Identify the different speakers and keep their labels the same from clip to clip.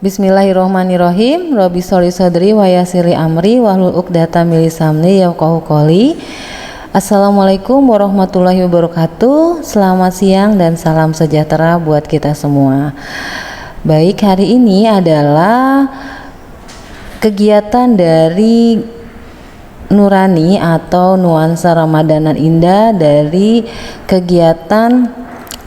Speaker 1: Bismillahirrohmanirrohim. Robbi sholli sadri wa yassirli amri wahlul 'uqdatam min lisani yafqahu qawli. Assalamualaikum warahmatullahi wabarakatuh. Selamat siang dan salam sejahtera buat kita semua. Baik, hari ini adalah kegiatan dari Nurani atau Nuansa Ramadanan Indah dari kegiatan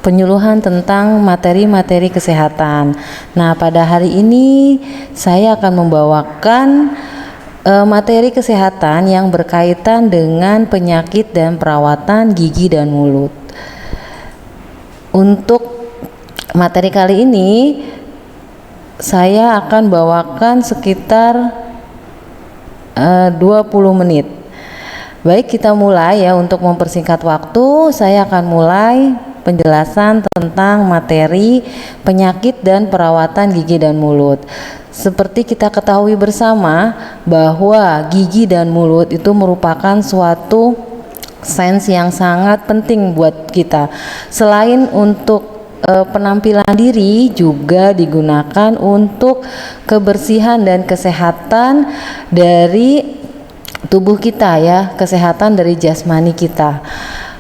Speaker 1: penyuluhan tentang materi-materi kesehatan. Nah, pada hari ini saya akan membawakan materi kesehatan yang berkaitan dengan penyakit dan perawatan gigi dan mulut. Untuk materi kali ini saya akan bawakan sekitar 20 menit. Baik, kita mulai ya. Untuk mempersingkat waktu, saya akan mulai penjelasan tentang materi penyakit dan perawatan gigi dan mulut. Seperti kita ketahui bersama bahwa gigi dan mulut itu merupakan suatu sains yang sangat penting buat kita. Selain untuk penampilan diri, juga digunakan untuk kebersihan dan kesehatan dari tubuh kita ya, kesehatan dari jasmani kita.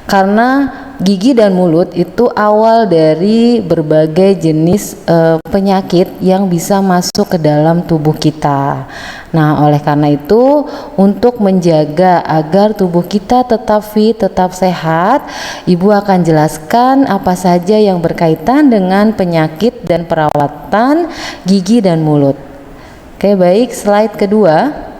Speaker 1: Karena gigi dan mulut itu awal dari berbagai jenis penyakit yang bisa masuk ke dalam tubuh kita. Nah, oleh karena itu, untuk menjaga agar tubuh kita tetap fit, tetap sehat, Ibu akan jelaskan apa saja yang berkaitan dengan penyakit dan perawatan gigi dan mulut. Oke, baik, slide kedua.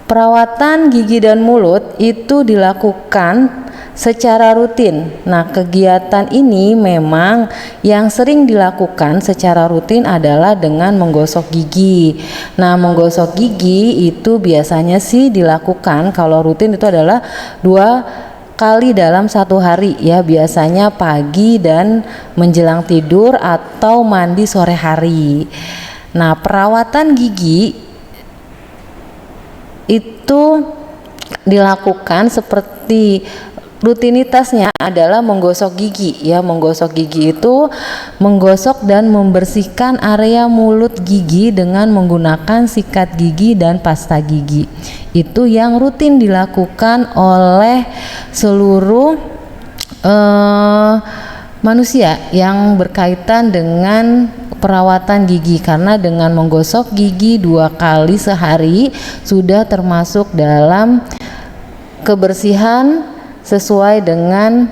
Speaker 1: Perawatan gigi dan mulut itu dilakukan secara rutin. Nah, kegiatan ini memang yang sering dilakukan secara rutin adalah dengan menggosok gigi. Nah, menggosok gigi itu biasanya sih dilakukan kalau rutin itu adalah 2 kali dalam 1 hari ya, biasanya pagi dan menjelang tidur atau mandi sore hari. Nah, perawatan gigi itu dilakukan seperti rutinitasnya adalah menggosok gigi ya. Menggosok gigi itu menggosok dan membersihkan area mulut gigi dengan menggunakan sikat gigi dan pasta gigi. Itu yang rutin dilakukan oleh seluruh manusia yang berkaitan dengan perawatan gigi, karena dengan menggosok gigi 2 kali sehari sudah termasuk dalam kebersihan sesuai dengan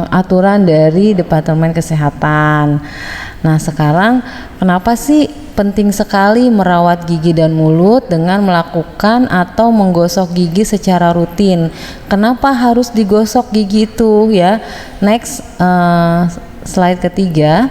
Speaker 1: aturan dari Departemen Kesehatan. Nah, sekarang kenapa sih penting sekali merawat gigi dan mulut dengan melakukan atau menggosok gigi secara rutin? Kenapa harus digosok gigi itu ya? Next, slide ketiga.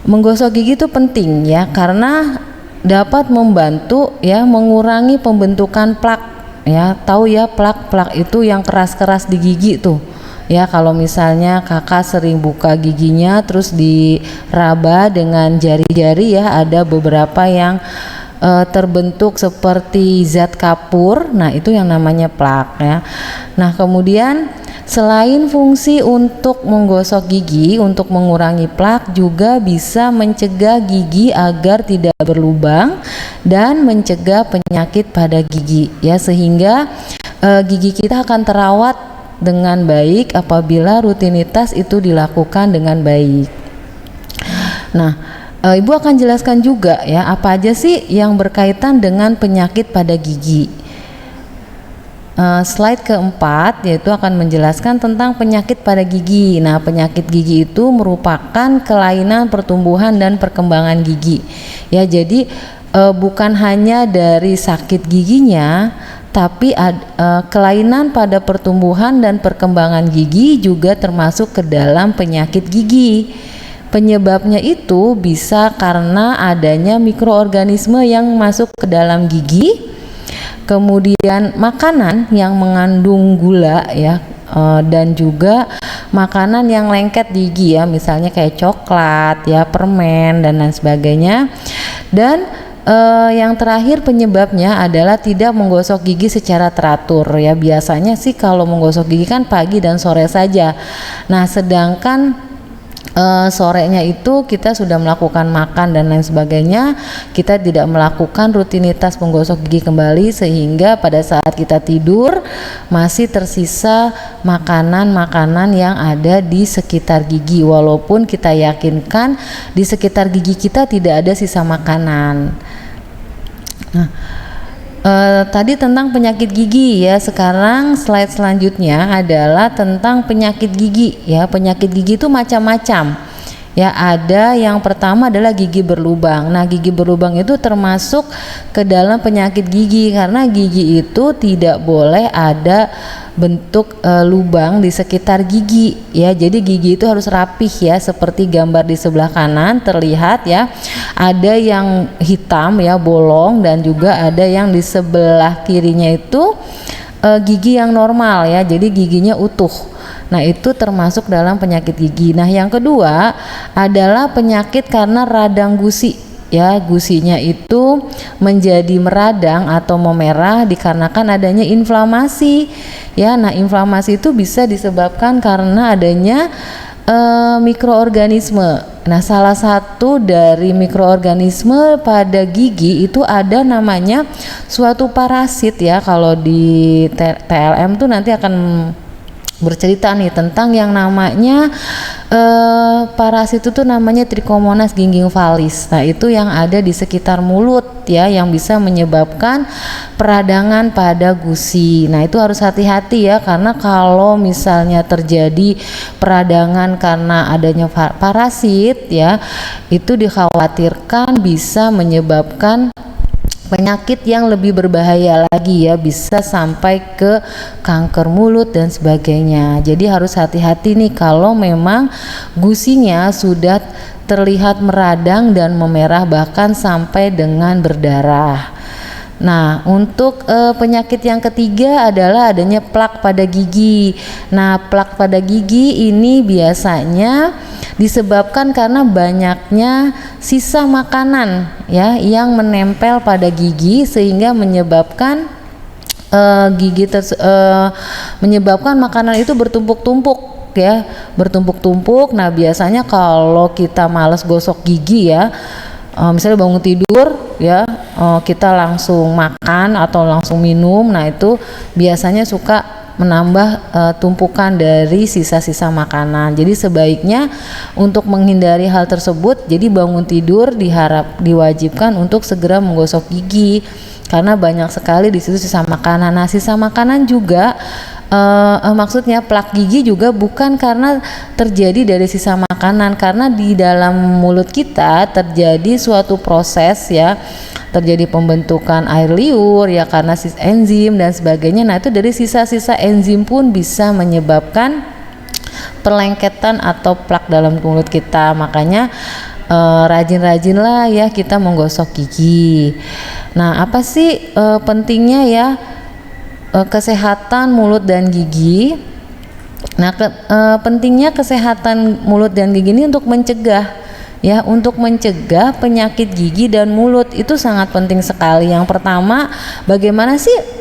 Speaker 1: Menggosok gigi itu penting ya, karena dapat membantu ya mengurangi pembentukan plak ya. Tahu ya, plak itu yang keras-keras di gigi tuh ya. Kalau misalnya kakak sering buka giginya terus diraba dengan jari-jari ya, ada beberapa yang terbentuk seperti zat kapur. Nah, itu yang namanya plak ya. Nah, kemudian selain fungsi untuk menggosok gigi, untuk mengurangi plak, juga bisa mencegah gigi agar tidak berlubang dan mencegah penyakit pada gigi ya, sehingga gigi kita akan terawat dengan baik apabila rutinitas itu dilakukan dengan baik. Nah, Ibu akan jelaskan juga ya apa aja sih yang berkaitan dengan penyakit pada gigi. Slide keempat yaitu akan menjelaskan tentang penyakit pada gigi. Nah, penyakit gigi itu merupakan kelainan pertumbuhan dan perkembangan gigi ya. Jadi bukan hanya dari sakit giginya, tapi kelainan pada pertumbuhan dan perkembangan gigi juga termasuk ke dalam penyakit gigi. Penyebabnya itu bisa karena adanya mikroorganisme yang masuk ke dalam gigi, kemudian makanan yang mengandung gula ya, dan juga makanan yang lengket di gigi ya, misalnya kayak coklat ya, permen dan lain sebagainya. Dan yang terakhir penyebabnya adalah tidak menggosok gigi secara teratur ya. Biasanya sih kalau menggosok gigi kan pagi dan sore saja. Nah, sedangkan sorenya itu kita sudah melakukan makan dan lain sebagainya, kita tidak melakukan rutinitas menggosok gigi kembali, sehingga pada saat kita tidur masih tersisa makanan-makanan yang ada di sekitar gigi, walaupun kita yakinkan di sekitar gigi kita tidak ada sisa makanan. Nah, tadi tentang penyakit gigi ya. Sekarang slide selanjutnya adalah tentang penyakit gigi ya. Penyakit gigi itu macam-macam ya. Ada yang pertama adalah gigi berlubang. Nah, gigi berlubang itu termasuk ke dalam penyakit gigi, karena gigi itu tidak boleh ada bentuk lubang di sekitar gigi ya. Jadi gigi itu harus rapih ya, seperti gambar di sebelah kanan terlihat ya. Ada yang hitam ya, bolong, dan juga ada yang di sebelah kirinya itu gigi yang normal ya. Jadi giginya utuh. Nah, itu termasuk dalam penyakit gigi. Nah, yang kedua adalah penyakit karena radang gusi. Ya, gusinya itu menjadi meradang atau memerah dikarenakan adanya inflamasi ya. Nah, inflamasi itu bisa disebabkan karena adanya mikroorganisme. Nah, salah satu dari mikroorganisme pada gigi itu ada namanya suatu parasit ya. Kalau di TLM tuh nanti akan bercerita nih tentang yang namanya parasit itu namanya Trichomonas gingivalis. Nah, itu yang ada di sekitar mulut ya, yang bisa menyebabkan peradangan pada gusi. Nah, itu harus hati-hati ya, karena kalau misalnya terjadi peradangan karena adanya parasit ya, itu dikhawatirkan bisa menyebabkan penyakit yang lebih berbahaya lagi ya, bisa sampai ke kanker mulut dan sebagainya. Jadi harus hati-hati nih kalau memang gusinya sudah terlihat meradang dan memerah, bahkan sampai dengan berdarah. Nah, untuk penyakit yang ketiga adalah adanya plak pada gigi. Nah, plak pada gigi ini biasanya disebabkan karena banyaknya sisa makanan ya yang menempel pada gigi, sehingga menyebabkan menyebabkan makanan itu bertumpuk-tumpuk ya, bertumpuk-tumpuk. Nah, biasanya kalau kita males gosok gigi ya, misalnya bangun tidur ya, kita langsung makan atau langsung minum. Nah, itu biasanya suka menambah tumpukan dari sisa-sisa makanan. Jadi sebaiknya untuk menghindari hal tersebut, jadi bangun tidur diwajibkan untuk segera menggosok gigi, karena banyak sekali di situ sisa makanan. Nah, sisa makanan juga maksudnya plak gigi juga bukan karena terjadi dari sisa makanan, karena di dalam mulut kita terjadi suatu proses ya, terjadi pembentukan air liur ya karena enzim dan sebagainya. Nah, itu dari sisa-sisa enzim pun bisa menyebabkan perlengketan atau plak dalam mulut kita. Makanya rajin-rajinlah ya kita menggosok gigi. Nah, apa sih pentingnya ya kesehatan mulut dan gigi? Nah, pentingnya kesehatan mulut dan gigi ini untuk mencegah ya, untuk mencegah penyakit gigi dan mulut itu sangat penting sekali. Yang pertama, bagaimana sih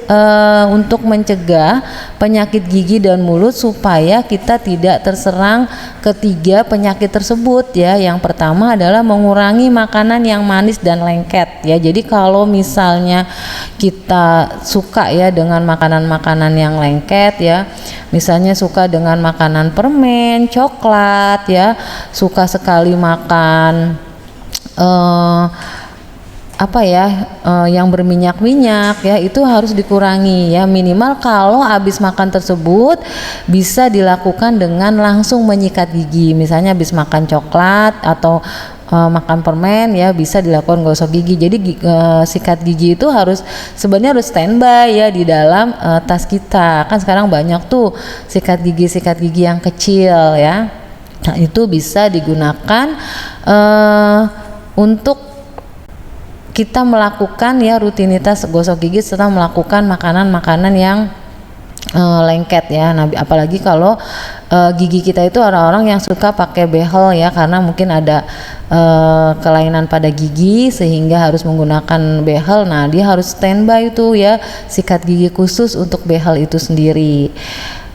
Speaker 1: untuk mencegah penyakit gigi dan mulut supaya kita tidak terserang ketiga penyakit tersebut ya. Yang pertama adalah mengurangi makanan yang manis dan lengket ya. Jadi kalau misalnya kita suka ya dengan makanan-makanan yang lengket ya, misalnya suka dengan makanan permen, coklat ya, suka sekali makan yang berminyak-minyak ya, itu harus dikurangi ya. Minimal kalau habis makan tersebut bisa dilakukan dengan langsung menyikat gigi. Misalnya habis makan coklat atau makan permen ya, bisa dilakukan gosok gigi. Jadi sikat gigi itu sebenarnya harus standby ya di dalam tas kita. Kan sekarang banyak tuh sikat gigi yang kecil ya. Nah, itu bisa digunakan untuk kita melakukan ya rutinitas gosok gigi setelah melakukan makanan-makanan yang lengket ya. Nah, apalagi kalau gigi kita itu orang-orang yang suka pakai behel ya, karena mungkin ada kelainan pada gigi sehingga harus menggunakan behel. Nah, dia harus standby itu ya sikat gigi khusus untuk behel itu sendiri.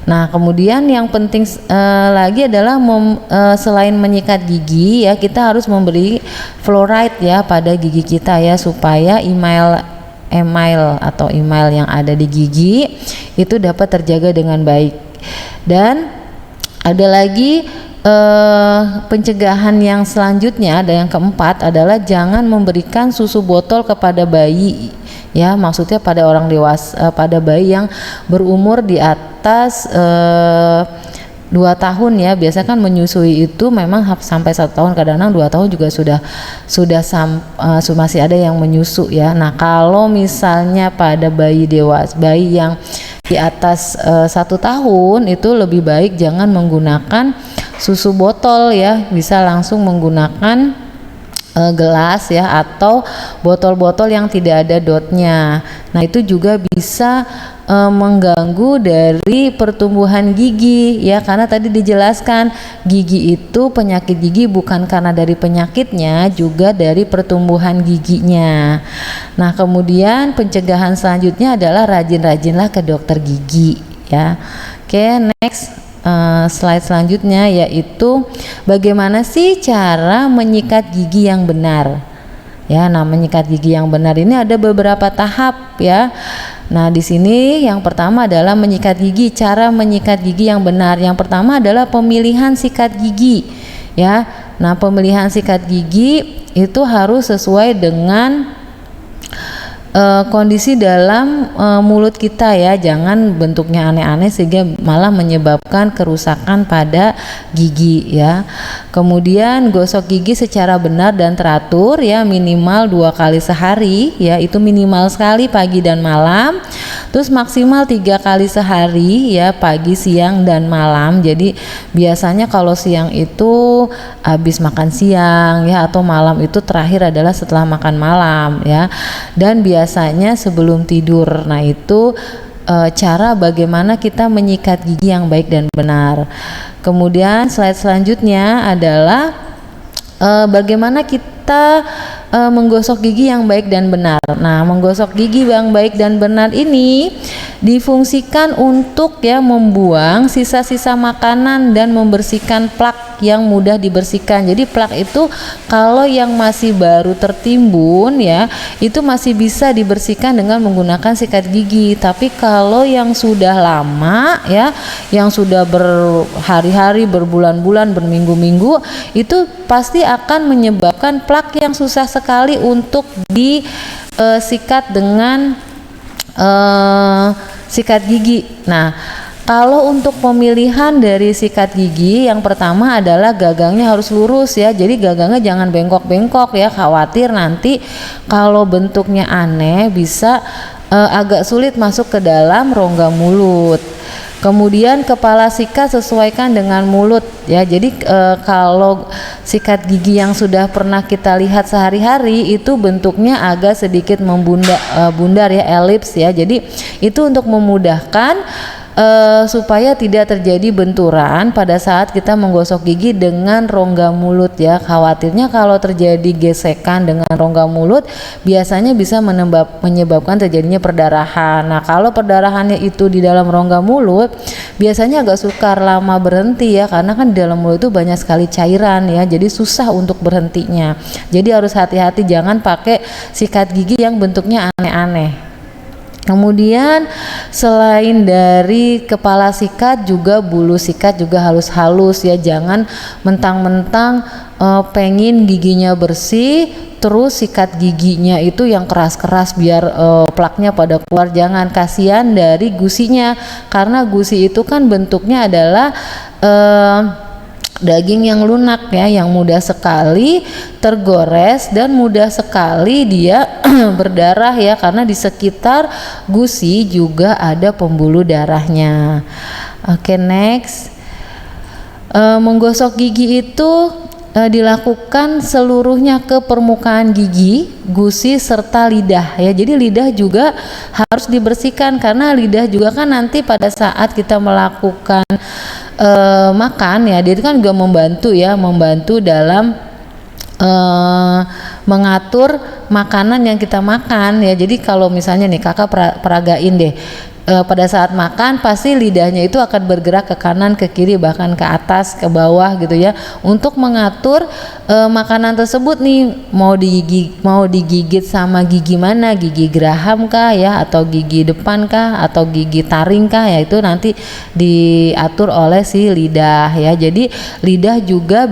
Speaker 1: Nah, kemudian yang penting lagi adalah selain menyikat gigi ya, kita harus memberi fluoride ya pada gigi kita ya, supaya email atau email yang ada di gigi itu dapat terjaga dengan baik. Dan ada lagi pencegahan yang selanjutnya, ada yang keempat adalah jangan memberikan susu botol kepada bayi ya, maksudnya pada orang dewasa, pada bayi yang berumur di atas 2 tahun ya. Biasa kan menyusui itu memang sampai 1 tahun, kadang-kadang 2 tahun juga sudah masih ada yang menyusu ya. Nah, kalau misalnya pada bayi dewasa, bayi yang di atas 1 tahun itu lebih baik jangan menggunakan susu botol ya, bisa langsung menggunakan gelas ya, atau botol-botol yang tidak ada dotnya. Nah, itu juga bisa mengganggu dari pertumbuhan gigi ya, karena tadi dijelaskan gigi itu, penyakit gigi bukan karena dari penyakitnya, juga dari pertumbuhan giginya. Nah, kemudian pencegahan selanjutnya adalah rajin-rajinlah ke dokter gigi ya. Oke, next. Slide selanjutnya yaitu bagaimana sih cara menyikat gigi yang benar ya. Nah, menyikat gigi yang benar ini ada beberapa tahap ya. Nah, di sini yang pertama adalah menyikat gigi. Cara menyikat gigi yang benar, yang pertama adalah pemilihan sikat gigi ya. Nah, pemilihan sikat gigi itu harus sesuai dengan kondisi dalam mulut kita ya, jangan bentuknya aneh-aneh sehingga malah menyebabkan kerusakan pada gigi ya. Kemudian gosok gigi secara benar dan teratur ya, minimal 2 kali sehari ya, itu minimal sekali, pagi dan malam. Terus maksimal 3 kali sehari ya, pagi, siang, dan malam. Jadi biasanya kalau siang itu habis makan siang ya, atau malam itu terakhir adalah setelah makan malam ya. Dan biasanya sebelum tidur. Nah, itu cara bagaimana kita menyikat gigi yang baik dan benar. Kemudian slide selanjutnya adalah bagaimana kita menggosok gigi yang baik dan benar. Nah, menggosok gigi yang baik dan benar ini difungsikan untuk ya membuang sisa-sisa makanan dan membersihkan plak yang mudah dibersihkan. Jadi plak itu kalau yang masih baru tertimbun ya, itu masih bisa dibersihkan dengan menggunakan sikat gigi. Tapi kalau yang sudah lama ya, yang sudah berhari-hari, berbulan-bulan, berminggu-minggu, itu pasti akan menyebabkan plak yang susah sekali untuk disikat dengan sikat gigi. Nah, kalau untuk pemilihan dari sikat gigi, yang pertama adalah gagangnya harus lurus ya. Jadi gagangnya jangan bengkok-bengkok ya, khawatir nanti kalau bentuknya aneh bisa agak sulit masuk ke dalam rongga mulut. Kemudian kepala sikat sesuaikan dengan mulut ya. Jadi kalau sikat gigi yang sudah pernah kita lihat sehari-hari itu bentuknya agak sedikit bundar ya, elips ya. Jadi itu untuk memudahkan supaya tidak terjadi benturan pada saat kita menggosok gigi dengan rongga mulut ya. Khawatirnya kalau terjadi gesekan dengan rongga mulut biasanya bisa menyebabkan terjadinya perdarahan. Nah, kalau perdarahannya itu di dalam rongga mulut biasanya agak sukar lama berhenti ya, karena kan di dalam mulut itu banyak sekali cairan ya, jadi susah untuk berhentinya. Jadi harus hati-hati, jangan pakai sikat gigi yang bentuknya aneh-aneh. Kemudian selain dari kepala sikat juga bulu sikat juga halus-halus ya, jangan mentang-mentang pengen giginya bersih terus sikat giginya itu yang keras-keras biar plaknya pada keluar. Jangan, kasihan dari gusinya, karena gusi itu kan bentuknya adalah daging yang lunak ya, yang mudah sekali tergores dan mudah sekali dia berdarah ya, karena di sekitar gusi juga ada pembuluh darahnya. Oke, next. Menggosok gigi itu dilakukan seluruhnya ke permukaan gigi, gusi serta lidah ya. Jadi lidah juga harus dibersihkan, karena lidah juga kan nanti pada saat kita melakukan makan ya, dia itu kan juga membantu dalam mengatur makanan yang kita makan ya. Jadi kalau misalnya nih kakak peragain deh, pada saat makan pasti lidahnya itu akan bergerak ke kanan, ke kiri, bahkan ke atas, ke bawah gitu ya, untuk mengatur makanan tersebut nih mau digigit sama gigi mana, gigi geraham kah ya, atau gigi depan kah, atau gigi taring kah ya, itu nanti diatur oleh si lidah ya. Jadi lidah juga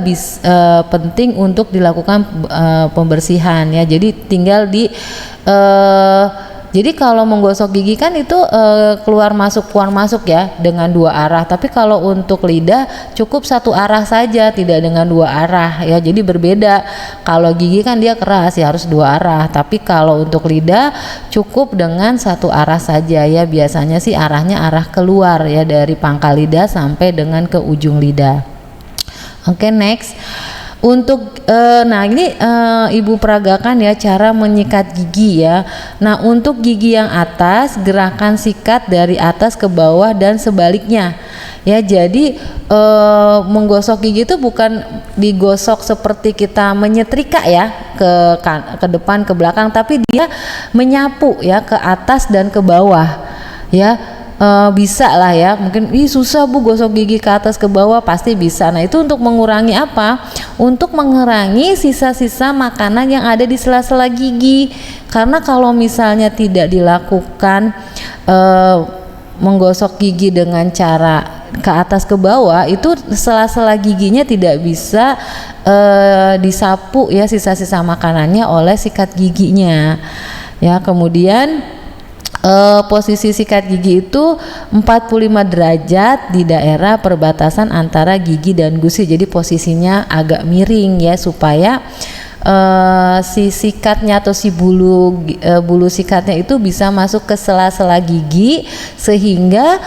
Speaker 1: penting untuk dilakukan pembersihan ya. Jadi tinggal jadi kalau menggosok gigi kan itu keluar masuk ya dengan dua arah. Tapi kalau untuk lidah cukup satu arah saja, tidak dengan dua arah ya. Jadi berbeda. Kalau gigi kan dia keras ya, harus dua arah. Tapi kalau untuk lidah cukup dengan satu arah saja ya. Biasanya sih arahnya arah keluar ya, dari pangkal lidah sampai dengan ke ujung lidah. Oke, next. Untuk nah ini ibu peragakan ya cara menyikat gigi ya. Nah, untuk gigi yang atas, gerakan sikat dari atas ke bawah dan sebaliknya ya. Jadi menggosok gigi itu bukan digosok seperti kita menyetrika ya, ke depan ke belakang, tapi dia menyapu ya ke atas dan ke bawah ya. Bisa lah ya, mungkin susah bu gosok gigi ke atas ke bawah, pasti bisa. Nah, itu untuk mengurangi apa? Untuk mengurangi sisa-sisa makanan yang ada di sela-sela gigi. Karena kalau misalnya tidak dilakukan menggosok gigi dengan cara ke atas ke bawah, itu sela-sela giginya tidak bisa disapu ya, sisa-sisa makanannya oleh sikat giginya ya. Kemudian posisi sikat gigi itu 45 derajat di daerah perbatasan antara gigi dan gusi. Jadi posisinya agak miring ya, supaya si sikatnya atau si bulu sikatnya itu bisa masuk ke sela-sela gigi, sehingga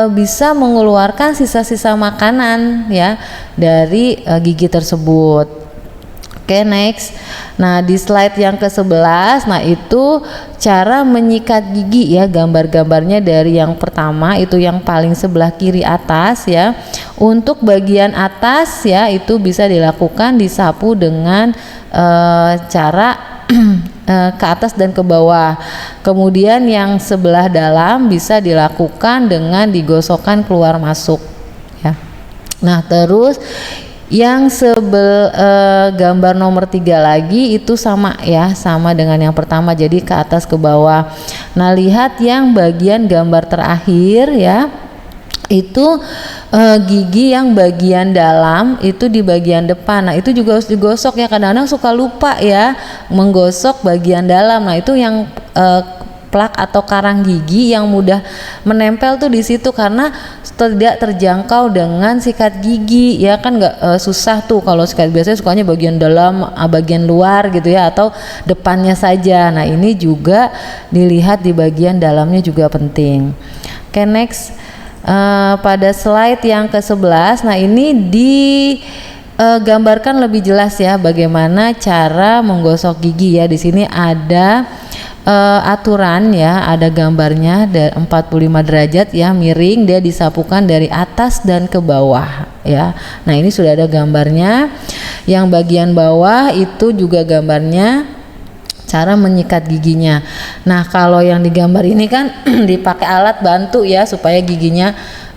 Speaker 1: bisa mengeluarkan sisa-sisa makanan ya dari gigi tersebut. Oke, next. Nah, di slide yang ke-11, nah itu cara menyikat gigi ya, gambar-gambarnya dari yang pertama itu yang paling sebelah kiri atas ya. Untuk bagian atas ya, itu bisa dilakukan disapu dengan cara ke atas dan ke bawah. Kemudian yang sebelah dalam bisa dilakukan dengan digosokkan keluar masuk ya. Nah, terus yang gambar nomor 3 lagi itu sama ya, sama dengan yang pertama, jadi ke atas ke bawah. Nah, lihat yang bagian gambar terakhir ya, itu gigi yang bagian dalam itu di bagian depan. Nah, itu juga harus digosok ya, kadang-kadang suka lupa ya menggosok bagian dalam. Nah, itu yang plak atau karang gigi yang mudah menempel tuh di situ, karena tidak terjangkau dengan sikat gigi ya kan, nggak susah tuh kalau sikat, biasanya sukanya bagian dalam, bagian luar gitu ya, atau depannya saja. Nah, ini juga dilihat di bagian dalamnya juga penting. Oke, next. Pada slide yang ke-11, nah ini gambarkan lebih jelas ya bagaimana cara menggosok gigi ya. Di sini ada aturan ya, ada gambarnya 45 derajat ya, miring, dia disapukan dari atas dan ke bawah ya. Nah, ini sudah ada gambarnya. Yang bagian bawah itu juga gambarnya cara menyikat giginya. Nah, kalau yang digambar ini kan dipakai alat bantu ya supaya giginya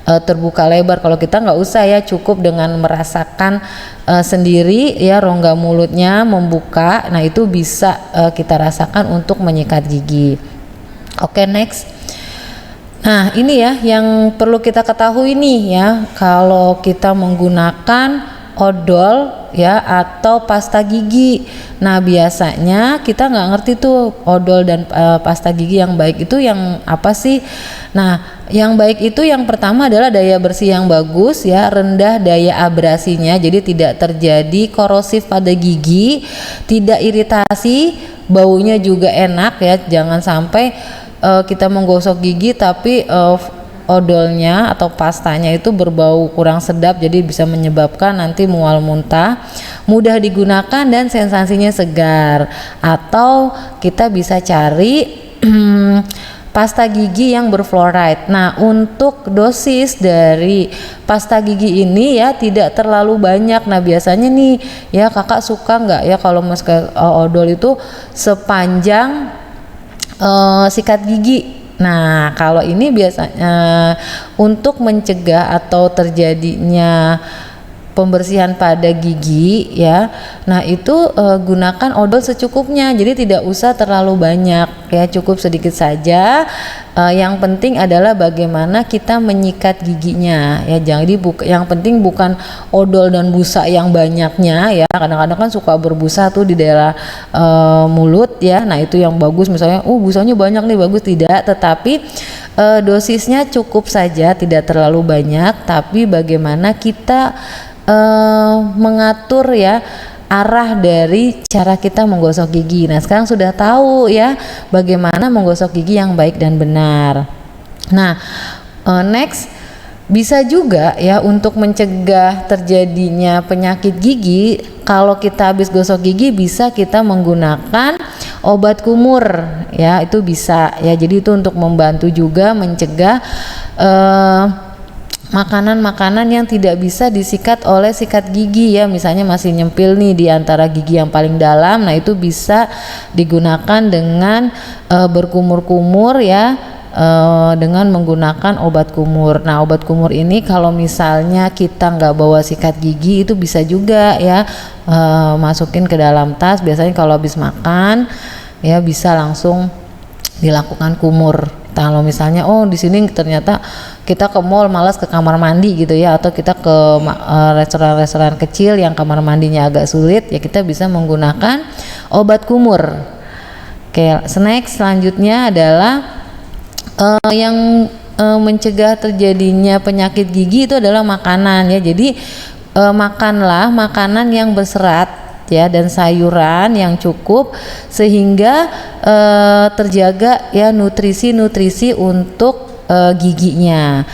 Speaker 1: terbuka lebar. Kalau kita nggak usah ya, cukup dengan merasakan sendiri ya rongga mulutnya membuka. Nah, itu bisa kita rasakan untuk menyikat gigi. Oke, next. Nah, ini ya yang perlu kita ketahui nih ya, kalau kita menggunakan odol ya atau pasta gigi. Nah, biasanya kita nggak ngerti tuh odol dan pasta gigi yang baik itu yang apa sih. Nah, yang baik itu yang pertama adalah daya bersih yang bagus ya, rendah daya abrasinya, jadi tidak terjadi korosif pada gigi, tidak iritasi, baunya juga enak ya. Jangan sampai kita menggosok gigi tapi odolnya atau pastanya itu berbau kurang sedap, jadi bisa menyebabkan nanti mual muntah. Mudah digunakan dan sensasinya segar. Atau kita bisa cari pasta gigi yang berfluoride. Nah, untuk dosis dari pasta gigi ini ya tidak terlalu banyak. Nah, biasanya nih ya kakak suka nggak ya kalau pakai odol itu sepanjang sikat gigi. Nah, kalau ini biasanya untuk mencegah atau terjadinya pembersihan pada gigi ya. Nah, itu gunakan odol secukupnya. Jadi tidak usah terlalu banyak ya, cukup sedikit saja. Yang penting adalah bagaimana kita menyikat giginya ya. Jadi yang penting bukan odol dan busa yang banyaknya ya. Kadang-kadang kan suka berbusa tuh di daerah mulut ya. Nah, itu yang bagus misalnya busanya banyak nih, bagus tidak, tetapi dosisnya cukup saja, tidak terlalu banyak, tapi bagaimana kita mengatur ya arah dari cara kita menggosok gigi. Nah, sekarang sudah tahu ya bagaimana menggosok gigi yang baik dan benar. Nah, next bisa juga ya untuk mencegah terjadinya penyakit gigi. Kalau kita habis gosok gigi bisa kita menggunakan obat kumur ya, itu bisa ya. Jadi itu untuk membantu juga mencegah makanan-makanan yang tidak bisa disikat oleh sikat gigi ya, misalnya masih nyempil nih di antara gigi yang paling dalam. Nah, itu bisa digunakan dengan berkumur-kumur ya, dengan menggunakan obat kumur. Nah, obat kumur ini kalau misalnya kita nggak bawa sikat gigi itu bisa juga ya masukin ke dalam tas. Biasanya kalau habis makan ya bisa langsung dilakukan kumur. Kalau misalnya di sini ternyata kita ke mall malas ke kamar mandi gitu ya, atau kita ke restoran-restoran kecil yang kamar mandinya agak sulit ya, kita bisa menggunakan obat kumur. Oke, next selanjutnya adalah yang mencegah terjadinya penyakit gigi itu adalah makanan ya. Jadi makanlah makanan yang berserat ya dan sayuran yang cukup sehingga terjaga ya nutrisi-nutrisi untuk giginya.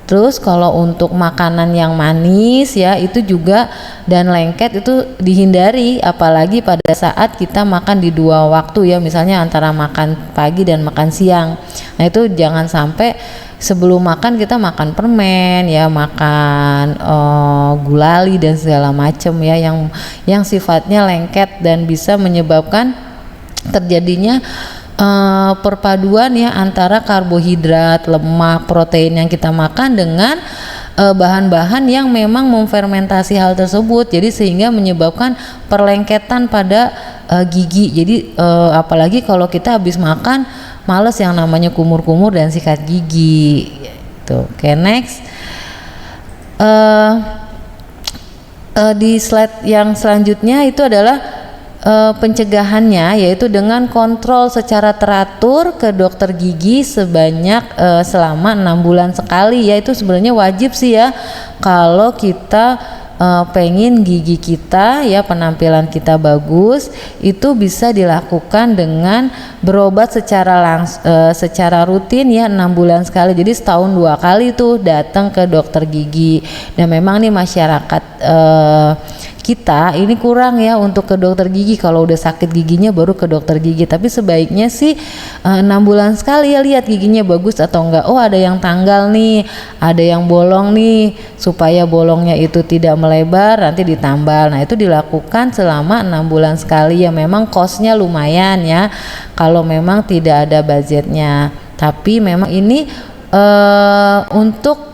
Speaker 1: Terus kalau untuk makanan yang manis ya itu juga dan lengket itu dihindari, apalagi pada saat kita makan di dua waktu ya, misalnya antara makan pagi dan makan siang. Nah, itu jangan sampai sebelum makan kita makan permen ya, makan gulali dan segala macam ya yang sifatnya lengket dan bisa menyebabkan terjadinya perpaduan ya antara karbohidrat, lemak, protein yang kita makan dengan bahan-bahan yang memang memfermentasi hal tersebut. Jadi sehingga menyebabkan perlengketan pada gigi. Jadi apalagi kalau kita habis makan males yang namanya kumur-kumur dan sikat gigi. Tuh, oke, next. Di slide yang selanjutnya itu adalah pencegahannya, yaitu dengan kontrol secara teratur ke dokter gigi sebanyak selama 6 bulan sekali ya. Itu sebenarnya wajib sih ya kalau kita pengen gigi kita ya penampilan kita bagus, itu bisa dilakukan dengan berobat secara rutin ya 6 bulan sekali. Jadi setahun 2 kali tuh datang ke dokter gigi. Dan memang nih masyarakat kita ini kurang ya untuk ke dokter gigi. Kalau udah sakit giginya baru ke dokter gigi, tapi sebaiknya sih 6 bulan sekali ya lihat giginya bagus atau enggak. Ada yang tanggal nih, ada yang bolong nih, supaya bolongnya itu tidak melebar nanti ditambal. Nah, itu dilakukan selama 6 bulan sekali ya. Memang costnya lumayan ya kalau memang tidak ada budgetnya, tapi memang ini untuk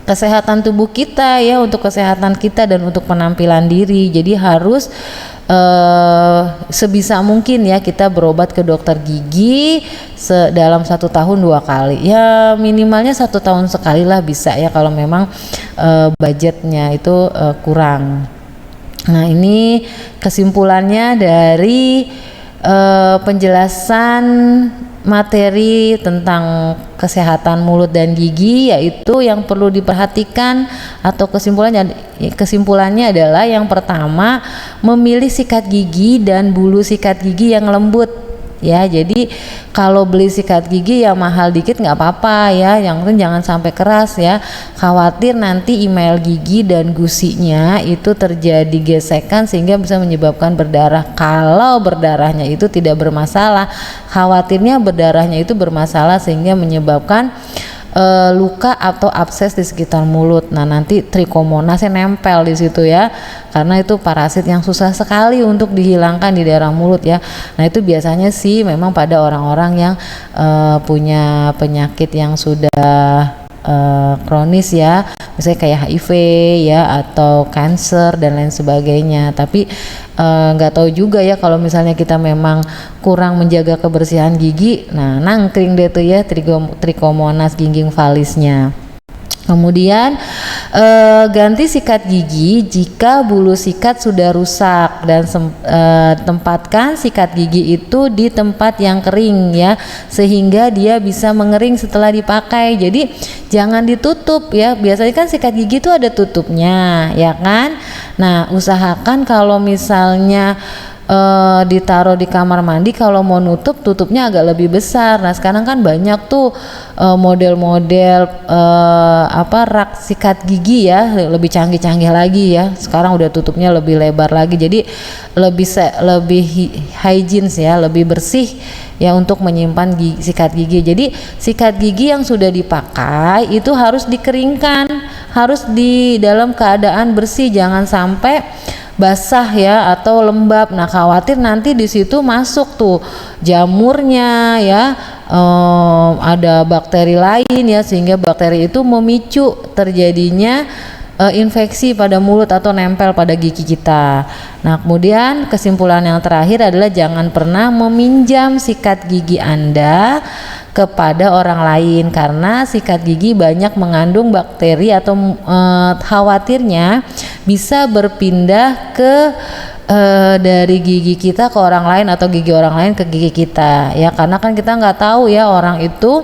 Speaker 1: kesehatan tubuh kita ya, untuk kesehatan kita dan untuk penampilan diri. Jadi harus sebisa mungkin ya kita berobat ke dokter gigi dalam 1 tahun 2 kali ya, minimalnya 1 tahun sekali lah bisa ya kalau memang budgetnya itu kurang. Nah, ini kesimpulannya dari penjelasan materi tentang kesehatan mulut dan gigi, yaitu yang perlu diperhatikan atau kesimpulannya adalah yang pertama, memilih sikat gigi dan bulu sikat gigi yang lembut ya. Jadi kalau beli sikat gigi ya mahal dikit nggak apa-apa ya, yang penting jangan sampai keras ya. Khawatir nanti email gigi dan gusinya itu terjadi gesekan sehingga bisa menyebabkan berdarah. Kalau berdarahnya itu tidak bermasalah, khawatirnya berdarahnya itu bermasalah sehingga menyebabkan luka atau abses di sekitar mulut. Nah, nanti trichomonasnya nempel di situ ya, karena itu parasit yang susah sekali untuk dihilangkan di daerah mulut ya. Nah, itu biasanya sih memang pada orang-orang yang punya penyakit yang sudah kronis ya, misalnya kayak HIV ya atau kanker dan lain sebagainya. Tapi nggak tahu juga ya kalau misalnya kita memang kurang menjaga kebersihan gigi, nah nangkring deh tuh ya trichomonas gingging valisnya. Kemudian ganti sikat gigi jika bulu sikat sudah rusak dan tempatkan sikat gigi itu di tempat yang kering ya, sehingga dia bisa mengering setelah dipakai. Jadi jangan ditutup ya, biasanya kan sikat gigi itu ada tutupnya ya kan. Nah, usahakan kalau misalnya ditaruh di kamar mandi, kalau mau nutup tutupnya agak lebih besar. Nah, sekarang kan banyak tuh model-model rak sikat gigi ya, lebih canggih-canggih lagi ya. Sekarang udah tutupnya lebih lebar lagi, jadi lebih hygiene ya, lebih bersih ya untuk menyimpan sikat gigi. Jadi sikat gigi yang sudah dipakai itu harus dikeringkan, harus di dalam keadaan bersih, jangan sampai basah ya atau lembab. Nah, khawatir nanti di situ masuk tuh jamurnya ya, ada bakteri lain ya, sehingga bakteri itu memicu terjadinya infeksi pada mulut atau nempel pada gigi kita. Nah, kemudian kesimpulan yang terakhir adalah jangan pernah meminjam sikat gigi Anda kepada orang lain, karena sikat gigi banyak mengandung bakteri atau khawatirnya bisa berpindah ke dari gigi kita ke orang lain atau gigi orang lain ke gigi kita ya, karena kan kita nggak tahu ya orang itu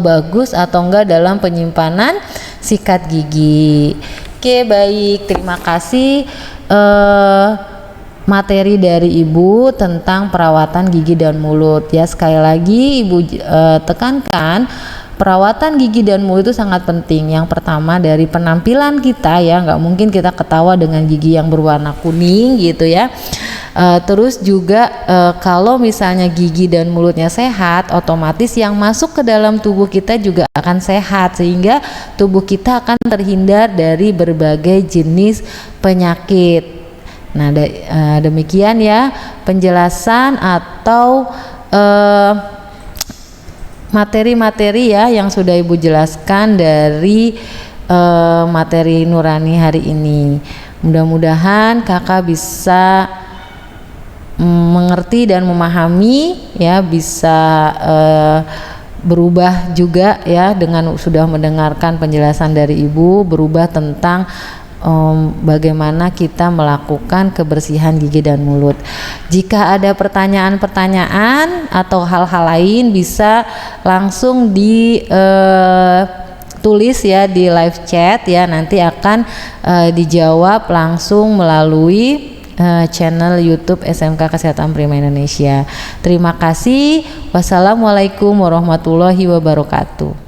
Speaker 1: bagus atau enggak dalam penyimpanan sikat gigi. Oke, baik, terima kasih materi dari Ibu tentang perawatan gigi dan mulut ya. Sekali lagi Ibu tekankan, perawatan gigi dan mulut itu sangat penting. Yang pertama dari penampilan kita ya, nggak mungkin kita ketawa dengan gigi yang berwarna kuning gitu ya. Terus juga kalau misalnya gigi dan mulutnya sehat, otomatis yang masuk ke dalam tubuh kita juga akan sehat, sehingga tubuh kita akan terhindar dari berbagai jenis penyakit. Nah, demikian ya penjelasan atau materi-materi ya yang sudah Ibu jelaskan dari materi Nurani hari ini. Mudah-mudahan kakak bisa mengerti dan memahami ya, bisa berubah juga ya dengan sudah mendengarkan penjelasan dari Ibu, berubah tentang bagaimana kita melakukan kebersihan gigi dan mulut. Jika ada pertanyaan-pertanyaan atau hal-hal lain bisa langsung tulis ya di live chat ya, nanti akan dijawab langsung melalui channel YouTube SMK Kesehatan Prima Indonesia. Terima kasih. Wassalamualaikum warahmatullahi wabarakatuh.